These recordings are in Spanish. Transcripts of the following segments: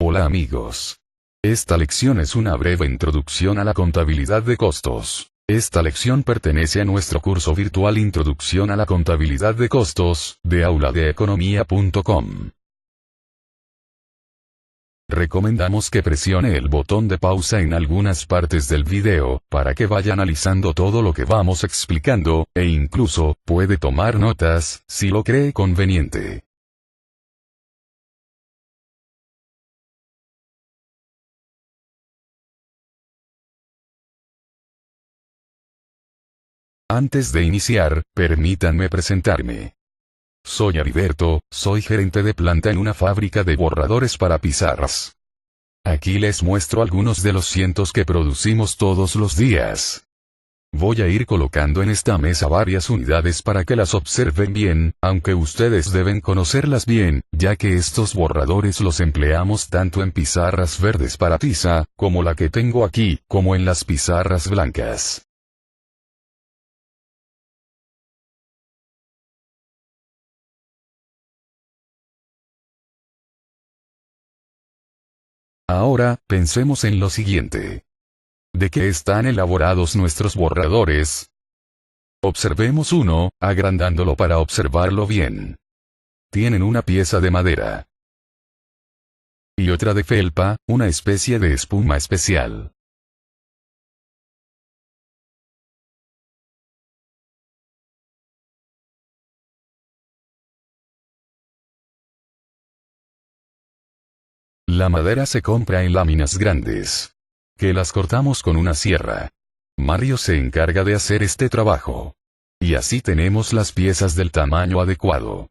Hola amigos. Esta lección es una breve introducción a la contabilidad de costos. Esta lección pertenece a nuestro curso virtual Introducción a la contabilidad de costos, de auladeeconomia.com. Recomendamos que presione el botón de pausa en algunas partes del video, para que vaya analizando todo lo que vamos explicando, e incluso, puede tomar notas, si lo cree conveniente. Antes de iniciar, permítanme presentarme. Soy Heriberto, soy gerente de planta en una fábrica de borradores para pizarras. Aquí les muestro algunos de los cientos que producimos todos los días. Voy a ir colocando en esta mesa varias unidades para que las observen bien, aunque ustedes deben conocerlas bien, ya que estos borradores los empleamos tanto en pizarras verdes para tiza, como la que tengo aquí, como en las pizarras blancas. Ahora, pensemos en lo siguiente. ¿De qué están elaborados nuestros borradores? Observemos uno, agrandándolo para observarlo bien. Tienen una pieza de madera. Y otra de felpa, una especie de espuma especial. La madera se compra en láminas grandes, que las cortamos con una sierra. Mario se encarga de hacer este trabajo. Y así tenemos las piezas del tamaño adecuado.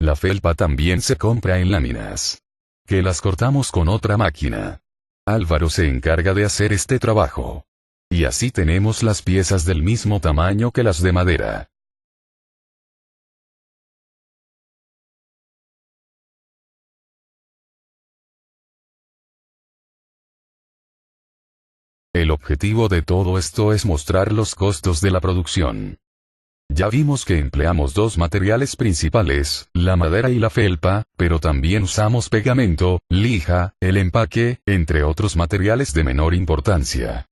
La felpa también se compra en láminas, que las cortamos con otra máquina. Álvaro se encarga de hacer este trabajo. Y así tenemos las piezas del mismo tamaño que las de madera. El objetivo de todo esto es mostrar los costos de la producción. Ya vimos que empleamos dos materiales principales, la madera y la felpa, pero también usamos pegamento, lija, el empaque, entre otros materiales de menor importancia.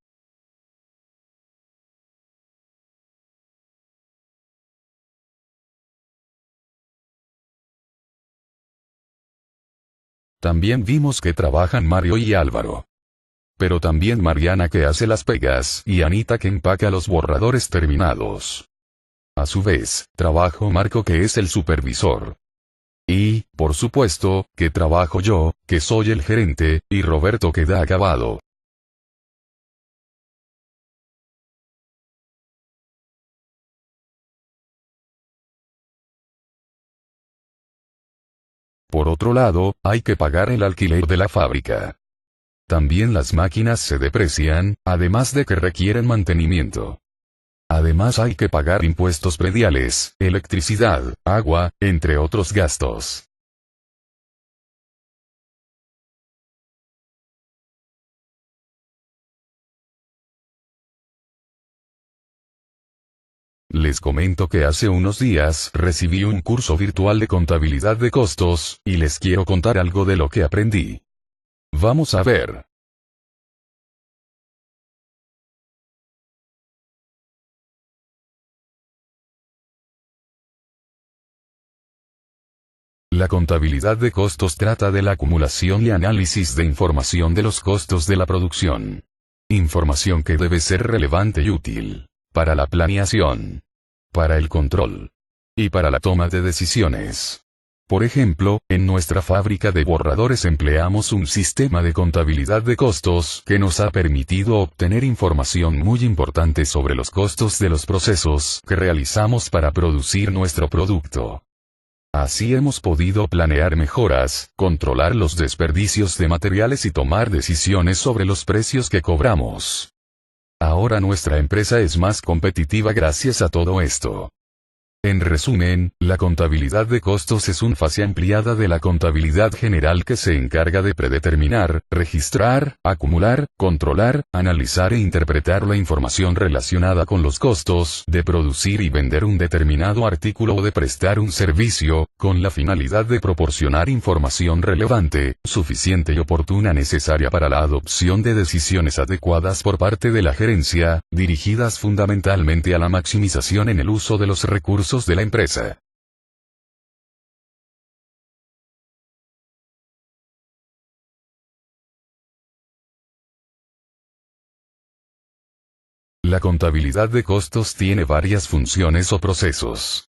También vimos que trabajan Mario y Álvaro. Pero también Mariana que hace las pegas y Anita que empaca los borradores terminados. A su vez, trabajo Marco que es el supervisor. Y, por supuesto, que trabajo yo, que soy el gerente, y Roberto que da acabado. Por otro lado, hay que pagar el alquiler de la fábrica. También las máquinas se deprecian, además de que requieren mantenimiento. Además hay que pagar impuestos prediales, electricidad, agua, entre otros gastos. Les comento que hace unos días recibí un curso virtual de contabilidad de costos, y les quiero contar algo de lo que aprendí. Vamos a ver. La contabilidad de costos trata de la acumulación y análisis de información de los costos de la producción. Información que debe ser relevante y útil para la planeación, para el control y para la toma de decisiones. Por ejemplo, en nuestra fábrica de borradores empleamos un sistema de contabilidad de costos que nos ha permitido obtener información muy importante sobre los costos de los procesos que realizamos para producir nuestro producto. Así hemos podido planear mejoras, controlar los desperdicios de materiales y tomar decisiones sobre los precios que cobramos. Ahora nuestra empresa es más competitiva gracias a todo esto. En resumen, la contabilidad de costos es una fase ampliada de la contabilidad general que se encarga de predeterminar, registrar, acumular, controlar, analizar e interpretar la información relacionada con los costos de producir y vender un determinado artículo o de prestar un servicio, con la finalidad de proporcionar información relevante, suficiente y oportuna necesaria para la adopción de decisiones adecuadas por parte de la gerencia, dirigidas fundamentalmente a la maximización en el uso de los recursos de la empresa. La contabilidad de costos tiene varias funciones o procesos.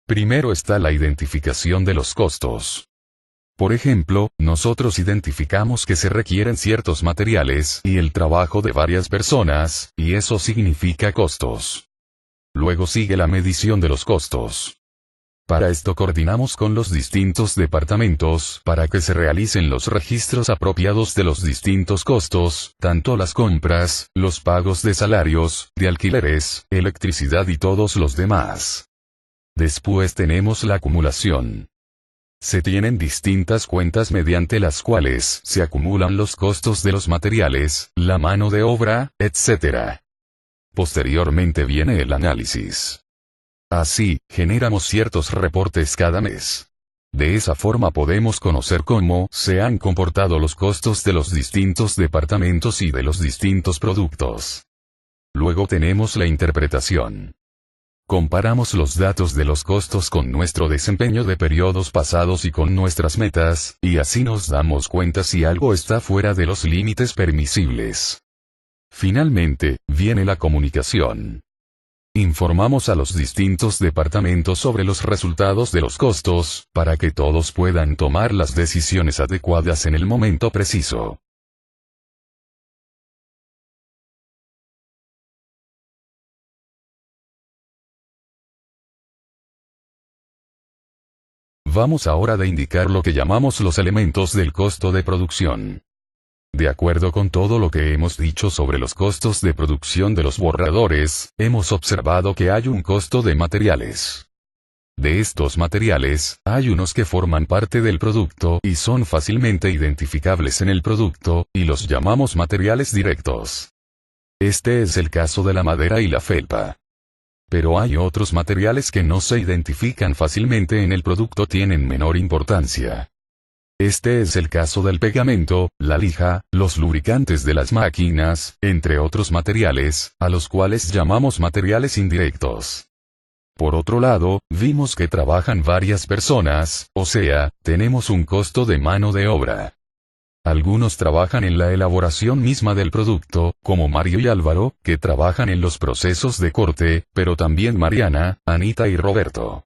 Primero está la identificación de los costos. Por ejemplo, nosotros identificamos que se requieren ciertos materiales y el trabajo de varias personas, y eso significa costos. Luego sigue la medición de los costos. Para esto coordinamos con los distintos departamentos para que se realicen los registros apropiados de los distintos costos, tanto las compras, los pagos de salarios, de alquileres, electricidad y todos los demás. Después tenemos la acumulación. Se tienen distintas cuentas mediante las cuales se acumulan los costos de los materiales, la mano de obra, etc. Posteriormente viene el análisis. Así, generamos ciertos reportes cada mes. De esa forma podemos conocer cómo se han comportado los costos de los distintos departamentos y de los distintos productos. Luego tenemos la interpretación. Comparamos los datos de los costos con nuestro desempeño de periodos pasados y con nuestras metas, y así nos damos cuenta si algo está fuera de los límites permisibles. Finalmente, viene la comunicación. Informamos a los distintos departamentos sobre los resultados de los costos, para que todos puedan tomar las decisiones adecuadas en el momento preciso. Vamos ahora a indicar lo que llamamos los elementos del costo de producción. De acuerdo con todo lo que hemos dicho sobre los costos de producción de los borradores, hemos observado que hay un costo de materiales. De estos materiales, hay unos que forman parte del producto y son fácilmente identificables en el producto, y los llamamos materiales directos. Este es el caso de la madera y la felpa. Pero hay otros materiales que no se identifican fácilmente en el producto, tienen menor importancia. Este es el caso del pegamento, la lija, los lubricantes de las máquinas, entre otros materiales, a los cuales llamamos materiales indirectos. Por otro lado, vimos que trabajan varias personas, o sea, tenemos un costo de mano de obra. Algunos trabajan en la elaboración misma del producto, como Mario y Álvaro, que trabajan en los procesos de corte, pero también Mariana, Anita y Roberto.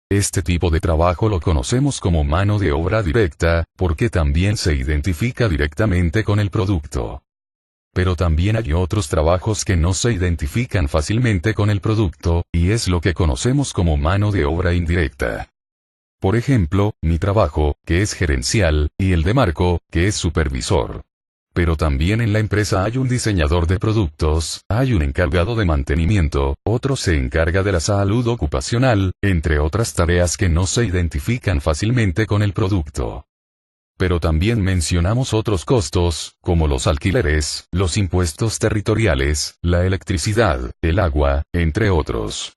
Este tipo de trabajo lo conocemos como mano de obra directa, porque también se identifica directamente con el producto. Pero también hay otros trabajos que no se identifican fácilmente con el producto, y es lo que conocemos como mano de obra indirecta. Por ejemplo, mi trabajo, que es gerencial, y el de Marco, que es supervisor. Pero también en la empresa hay un diseñador de productos, hay un encargado de mantenimiento, otro se encarga de la salud ocupacional, entre otras tareas que no se identifican fácilmente con el producto. Pero también mencionamos otros costos, como los alquileres, los impuestos territoriales, la electricidad, el agua, entre otros.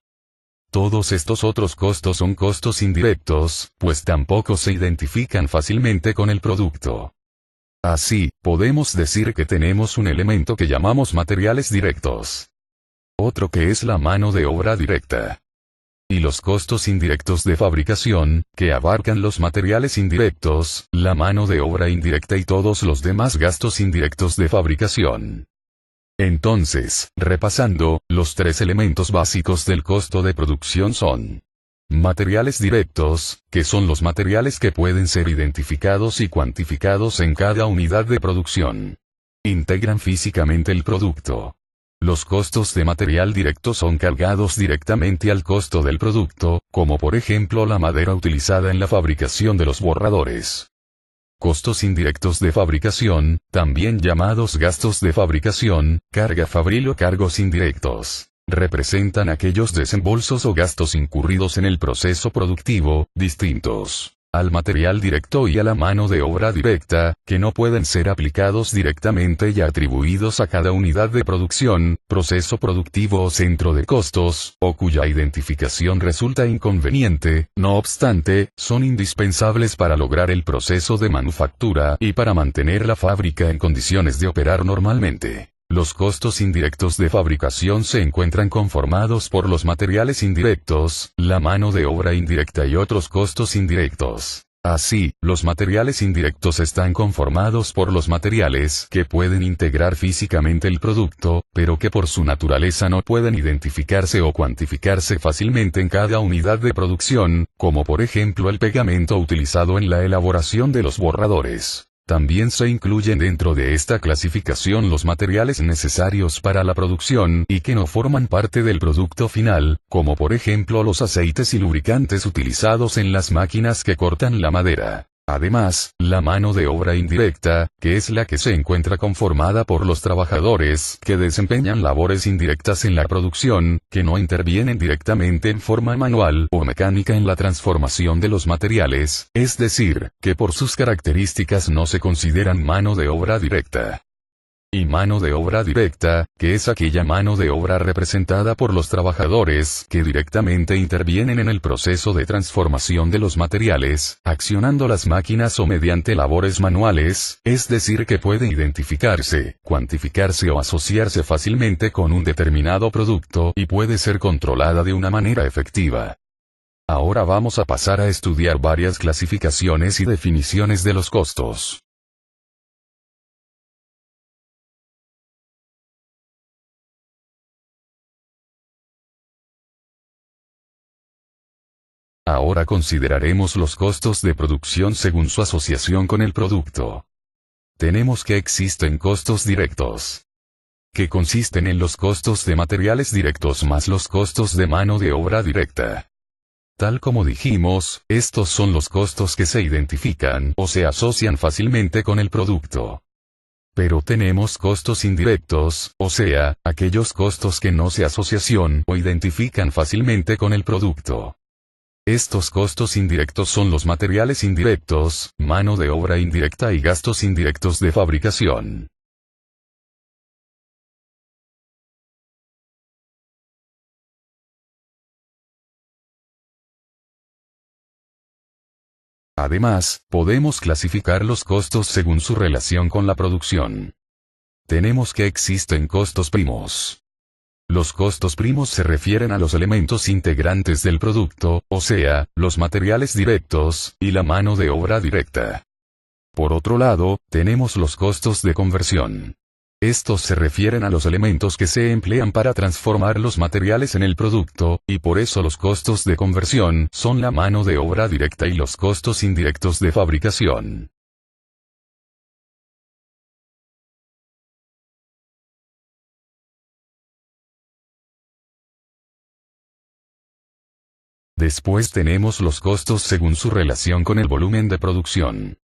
Todos estos otros costos son costos indirectos, pues tampoco se identifican fácilmente con el producto. Así, podemos decir que tenemos un elemento que llamamos materiales directos. Otro que es la mano de obra directa. Y los costos indirectos de fabricación, que abarcan los materiales indirectos, la mano de obra indirecta y todos los demás gastos indirectos de fabricación. Entonces, repasando, los tres elementos básicos del costo de producción son: materiales directos, que son los materiales que pueden ser identificados y cuantificados en cada unidad de producción. Integran físicamente el producto. Los costos de material directo son cargados directamente al costo del producto, como por ejemplo la madera utilizada en la fabricación de los borradores. Costos indirectos de fabricación, también llamados gastos de fabricación, carga fabril o cargos indirectos. representan aquellos desembolsos o gastos incurridos en el proceso productivo, distintos al material directo y a la mano de obra directa, que no pueden ser aplicados directamente y atribuidos a cada unidad de producción, proceso productivo o centro de costos, o cuya identificación resulta inconveniente, no obstante, son indispensables para lograr el proceso de manufactura y para mantener la fábrica en condiciones de operar normalmente. Los costos indirectos de fabricación se encuentran conformados por los materiales indirectos, la mano de obra indirecta y otros costos indirectos. Así, los materiales indirectos están conformados por los materiales que pueden integrar físicamente el producto, pero que por su naturaleza no pueden identificarse o cuantificarse fácilmente en cada unidad de producción, como por ejemplo el pegamento utilizado en la elaboración de los borradores. También se incluyen dentro de esta clasificación los materiales necesarios para la producción y que no forman parte del producto final, como por ejemplo los aceites y lubricantes utilizados en las máquinas que cortan la madera. Además, la mano de obra indirecta, que es la que se encuentra conformada por los trabajadores que desempeñan labores indirectas en la producción, que no intervienen directamente en forma manual o mecánica en la transformación de los materiales, es decir, que por sus características no se consideran mano de obra directa. Y mano de obra directa, que es aquella mano de obra representada por los trabajadores que directamente intervienen en el proceso de transformación de los materiales, accionando las máquinas o mediante labores manuales, es decir que puede identificarse, cuantificarse o asociarse fácilmente con un determinado producto y puede ser controlada de una manera efectiva. Ahora vamos a pasar a estudiar varias clasificaciones y definiciones de los costos. Ahora consideraremos los costos de producción según su asociación con el producto. Tenemos que existen costos directos, que consisten en los costos de materiales directos más los costos de mano de obra directa. Tal como dijimos, estos son los costos que se identifican o se asocian fácilmente con el producto. Pero tenemos costos indirectos, o sea, aquellos costos que no se asociación o identifican fácilmente con el producto. Estos costos indirectos son los materiales indirectos, mano de obra indirecta y gastos indirectos de fabricación. Además, podemos clasificar los costos según su relación con la producción. Tenemos que existen costos primos. Los costos primos se refieren a los elementos integrantes del producto, o sea, los materiales directos, y la mano de obra directa. Por otro lado, tenemos los costos de conversión. Estos se refieren a los elementos que se emplean para transformar los materiales en el producto, y por eso los costos de conversión son la mano de obra directa y los costos indirectos de fabricación. Después tenemos los costos según su relación con el volumen de producción.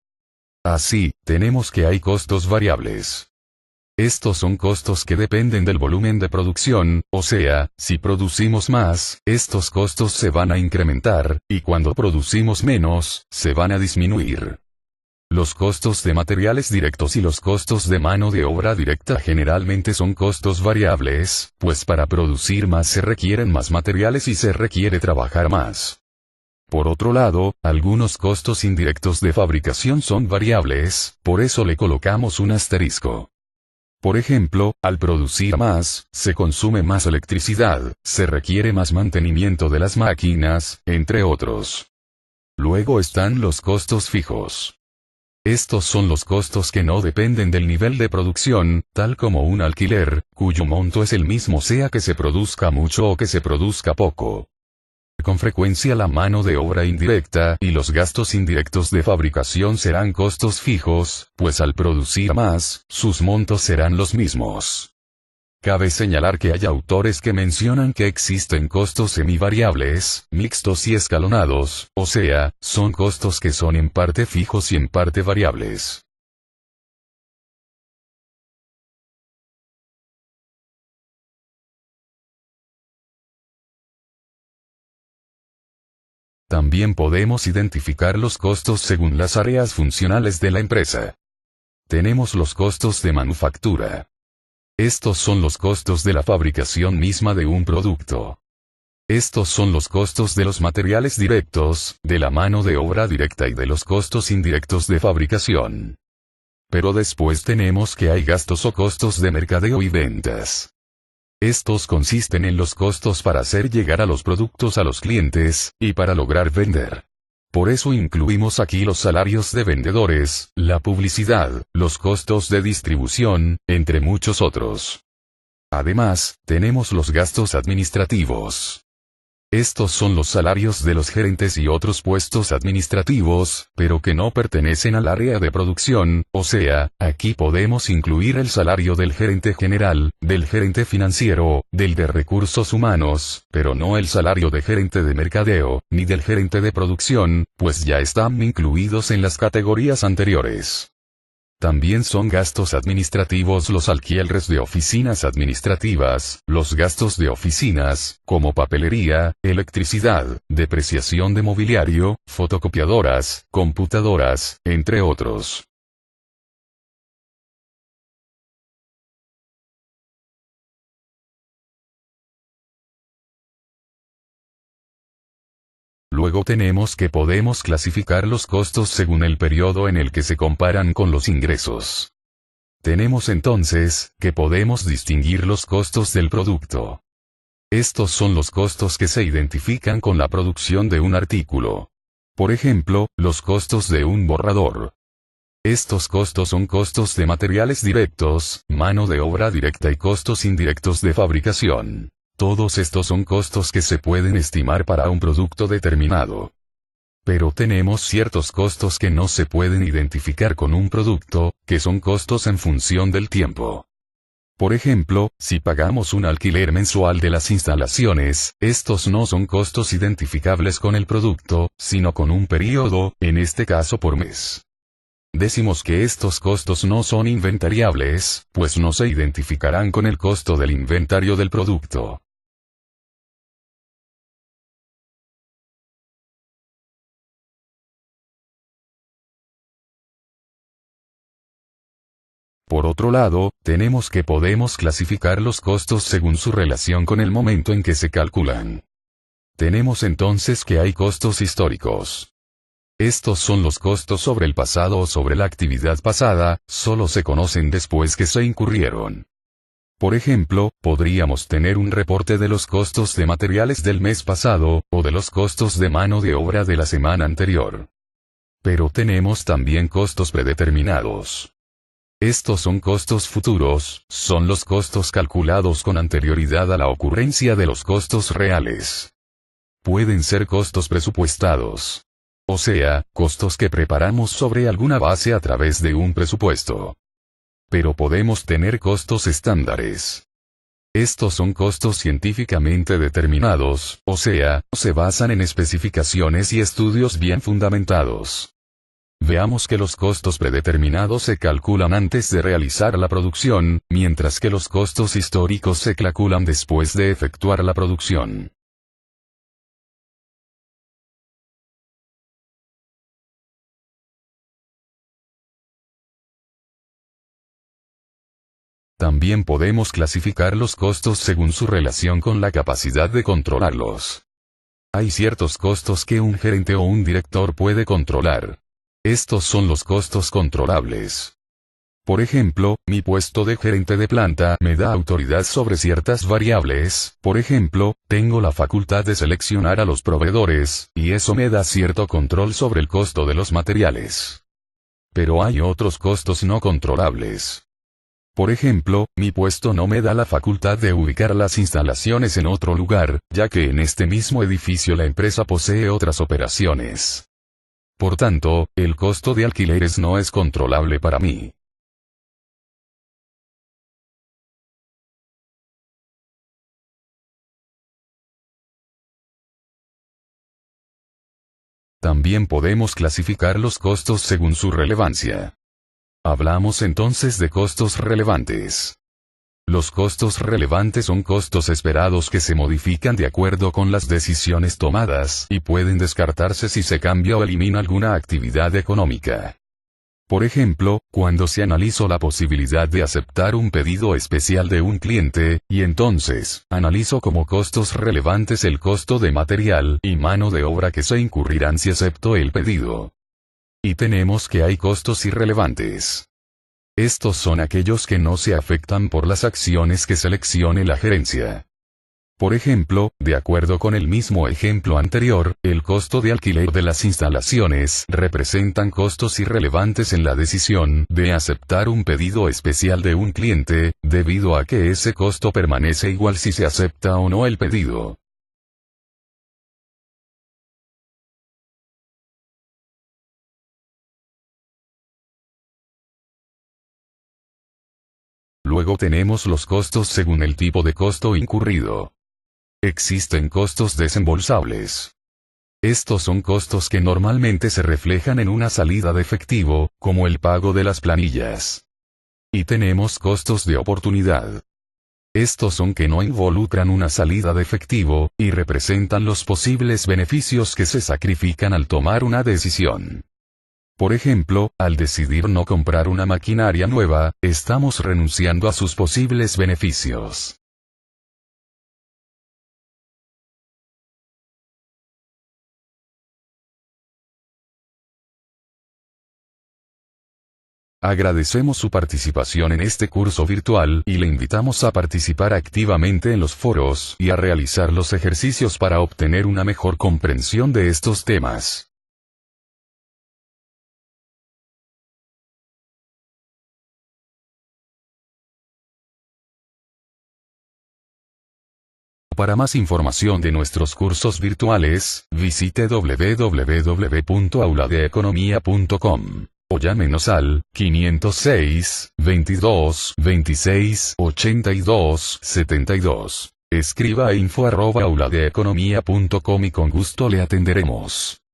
Así, tenemos que hay costos variables. Estos son costos que dependen del volumen de producción, o sea, si producimos más, estos costos se van a incrementar, y cuando producimos menos, se van a disminuir. Los costos de materiales directos y los costos de mano de obra directa generalmente son costos variables, pues para producir más se requieren más materiales y se requiere trabajar más. Por otro lado, algunos costos indirectos de fabricación son variables, por eso le colocamos un asterisco. Por ejemplo, al producir más, se consume más electricidad, se requiere más mantenimiento de las máquinas, entre otros. Luego están los costos fijos. Estos son los costos que no dependen del nivel de producción, tal como un alquiler, cuyo monto es el mismo sea que se produzca mucho o que se produzca poco. Con frecuencia la mano de obra indirecta y los gastos indirectos de fabricación serán costos fijos, pues al producir más, sus montos serán los mismos. Cabe señalar que hay autores que mencionan que existen costos semivariables, mixtos y escalonados, o sea, son costos que son en parte fijos y en parte variables. También podemos identificar los costos según las áreas funcionales de la empresa. Tenemos los costos de manufactura. Estos son los costos de la fabricación misma de un producto. Estos son los costos de los materiales directos, de la mano de obra directa y de los costos indirectos de fabricación. Pero después tenemos que hay gastos o costos de mercadeo y ventas. Estos consisten en los costos para hacer llegar a los productos a los clientes, y para lograr vender. Por eso incluimos aquí los salarios de vendedores, la publicidad, los costos de distribución, entre muchos otros. Además, tenemos los gastos administrativos. Estos son los salarios de los gerentes y otros puestos administrativos, pero que no pertenecen al área de producción, o sea, aquí podemos incluir el salario del gerente general, del gerente financiero, del de recursos humanos, pero no el salario de gerente de mercadeo, ni del gerente de producción, pues ya están incluidos en las categorías anteriores. También son gastos administrativos los alquileres de oficinas administrativas, los gastos de oficinas, como papelería, electricidad, depreciación de mobiliario, fotocopiadoras, computadoras, entre otros. Luego tenemos que podemos clasificar los costos según el periodo en el que se comparan con los ingresos. Tenemos entonces, que podemos distinguir los costos del producto. Estos son los costos que se identifican con la producción de un artículo. Por ejemplo, los costos de un borrador. Estos costos son costos de materiales directos, mano de obra directa y costos indirectos de fabricación. Todos estos son costos que se pueden estimar para un producto determinado. Pero tenemos ciertos costos que no se pueden identificar con un producto, que son costos en función del tiempo. Por ejemplo, si pagamos un alquiler mensual de las instalaciones, estos no son costos identificables con el producto, sino con un periodo, en este caso por mes. Decimos que estos costos no son inventariables, pues no se identificarán con el costo del inventario del producto. Por otro lado, tenemos que podemos clasificar los costos según su relación con el momento en que se calculan. Tenemos entonces que hay costos históricos. Estos son los costos sobre el pasado o sobre la actividad pasada, solo se conocen después que se incurrieron. Por ejemplo, podríamos tener un reporte de los costos de materiales del mes pasado, o de los costos de mano de obra de la semana anterior. Pero tenemos también costos predeterminados. Estos son costos futuros, son los costos calculados con anterioridad a la ocurrencia de los costos reales. Pueden ser costos presupuestados. O sea, costos que preparamos sobre alguna base a través de un presupuesto. Pero podemos tener costos estándares. Estos son costos científicamente determinados, o sea, se basan en especificaciones y estudios bien fundamentados. Veamos que los costos predeterminados se calculan antes de realizar la producción, mientras que los costos históricos se calculan después de efectuar la producción. También podemos clasificar los costos según su relación con la capacidad de controlarlos. Hay ciertos costos que un gerente o un director puede controlar. Estos son los costos controlables. Por ejemplo, mi puesto de gerente de planta me da autoridad sobre ciertas variables, por ejemplo, tengo la facultad de seleccionar a los proveedores, y eso me da cierto control sobre el costo de los materiales. Pero hay otros costos no controlables. Por ejemplo, mi puesto no me da la facultad de ubicar las instalaciones en otro lugar, ya que en este mismo edificio la empresa posee otras operaciones. Por tanto, el costo de alquileres no es controlable para mí. También podemos clasificar los costos según su relevancia. Hablamos entonces de costos relevantes. Los costos relevantes son costos esperados que se modifican de acuerdo con las decisiones tomadas y pueden descartarse si se cambia o elimina alguna actividad económica. Por ejemplo, cuando se analizó la posibilidad de aceptar un pedido especial de un cliente, y entonces, analizo como costos relevantes el costo de material y mano de obra que se incurrirán si acepto el pedido. Y tenemos que hay costos irrelevantes. Estos son aquellos que no se afectan por las acciones que seleccione la gerencia. Por ejemplo, de acuerdo con el mismo ejemplo anterior, el costo de alquiler de las instalaciones representan costos irrelevantes en la decisión de aceptar un pedido especial de un cliente, debido a que ese costo permanece igual si se acepta o no el pedido. Luego tenemos los costos según el tipo de costo incurrido. Existen costos desembolsables. Estos son costos que normalmente se reflejan en una salida de efectivo, como el pago de las planillas. Y tenemos costos de oportunidad. Estos son que no involucran una salida de efectivo, y representan los posibles beneficios que se sacrifican al tomar una decisión. Por ejemplo, al decidir no comprar una maquinaria nueva, estamos renunciando a sus posibles beneficios. Agradecemos su participación en este curso virtual y le invitamos a participar activamente en los foros y a realizar los ejercicios para obtener una mejor comprensión de estos temas. Para más información de nuestros cursos virtuales, visite www.auladeeconomia.com o llámenos al 506 22 26 82 72. Escriba a info@auladeeconomia.com y con gusto le atenderemos.